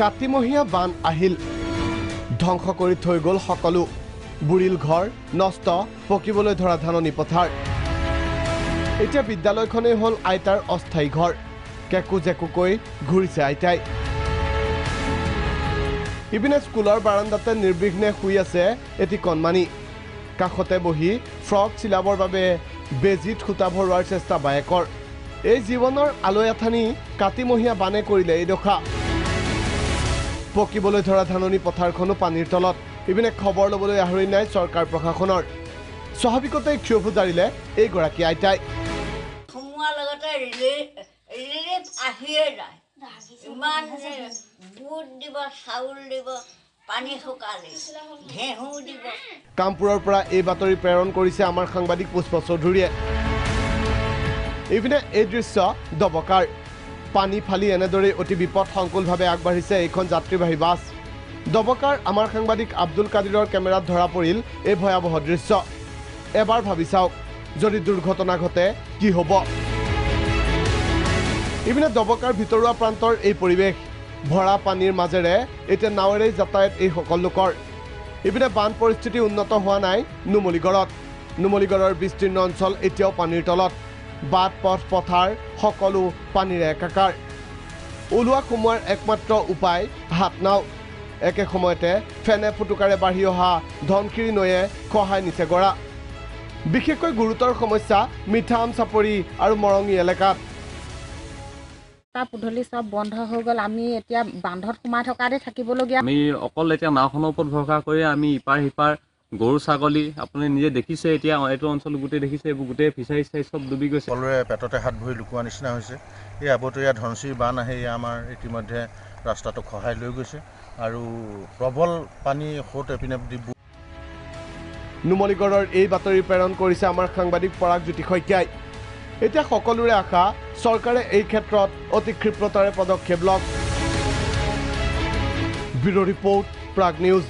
কাতিমহীয়া বান আহিল ধ্বংস কৰি থৈ গ'ল সকলো বুৰিল ঘৰ নষ্ট পকিবলৈ ধৰা ধাননি পথাৰ এতিয়া বিদ্যালয়খনেই হ'ল আইতাৰ অস্থায়ী ঘৰ কেকু জেকুকৈ ঘূৰিছে আইতাই ইপিনে স্কুলৰ বাৰাণ্ডাতে নিৰ্বিঘ্নে শুই আছে এটি কণমানি কাষতে বহি ফ্ৰক চিলাবৰ বাবে বেজিত সূতা ভৰোৱাৰ চেষ্টা বায়েকৰ এই জীৱনৰ আলৈ আথানি কাতিমহীয়া বানে কৰিলে এই দশা পকিবলৈ ধৰা ধাননি পথাৰখনো পানীৰ তলত ইপিনে খবৰ ল'বলৈ আহৰি নাই চৰকাৰ প্ৰশাসনৰ স্বাভাৱিকতে ক্ষোভ জাৰিলে এইগৰাকী আইতাই সোমোৱাৰ লগতে ৰিলিফ আহিয়ে যায় ইমান বুট দিব চাউল দিব পানী শুকালে ঘেঁহু দিব কামপুৰৰ পৰা এই বাতৰি প্ৰেৰণ কৰিছে আমাৰ সাংবাদিক পুষ্প চৌধুৰীয়ে ইপিনে এই দৃশ্য দবকাৰ পানী ফালি এনেদৰে অতি বিপদ সংকুলভাৱে আগবাঢ়িছে এইখন যাত্ৰীবাহী বাছ দবকাৰ আমাৰ সাংবাদিক আব্দুল কাদিৰৰ কেমেৰাত ধৰা পৰিল এই ভয়াৱহ দৃশ্য এবাৰ ভাবি চাওক যদি দুৰ্ঘটনা ঘটে কি হ'ব ইপিনে দবকাৰ ভিতৰুৱা প্ৰান্তৰ এই পৰিৱেশ ভৰা পানীৰ মাজেৰে এতিয়া নাৱেৰে যাতায়াত এই সকল লোকৰ ইপিনে বান পৰিস্থিতি উন্নত হোৱা নাই নুমলীগড়ৰ বিস্তীৰ্ণ অঞ্চল এতিয়াও পানীৰ তলত বাট পথ পথাৰ সকলো পানীৰে একাকাৰ ওলোৱা সোমোৱাৰ একমাত্ৰ উপায় হাত নাও একে সময়তে ফেনে ফুটুকাৰে বাঢ়ি অহা ধনশিৰি নৈয়ে খহাই নিছে গৰা বিশেষকৈ গুৰুতৰ সমস্যা মিঠা আম চাপৰি আৰু মৰঙী এলেকাত পুধলি সব বন্ধ হৈ গ'ল আমি এতিয়া বান্ধত সোমাই থকাতে থাকিবলগীয়া আমি অকল এতিয়া নাওখনৰ ওপৰত ভৰসা কৰি আমি ইপাৰ সিপাৰ গৰু ছাগলী আপুনি নিজে দেখিছে এতিয়া এইটো অঞ্চল গোটেই দেখিছে এইবোৰ গোটেই ফিচাৰী চাই সব ডুবি গৈছে সকলোৰে পেটতে হাত ভৰি লুকোৱা নিচিনা হৈছে এই আবতৰীয়া ধনশিৰি বান আহি আমাৰ ইতিমধ্যে ৰাস্তাটো খহাই লৈ গৈছে আৰু প্ৰবল পানী সোঁত এপিনে নুমলীগড়ৰ এই বাতৰি প্ৰেৰণ কৰিছে আমাৰ সাংবাদিক পৰাগজ্যোতি শইকীয়াই এতিয়া সকলোৰে আশা চৰকাৰে এই ক্ষেত্ৰত অতি ক্ষিপ্ৰতাৰে পদক্ষেপ লওক ব্যুৰ' ৰিপৰ্ট প্ৰাগ নিউজ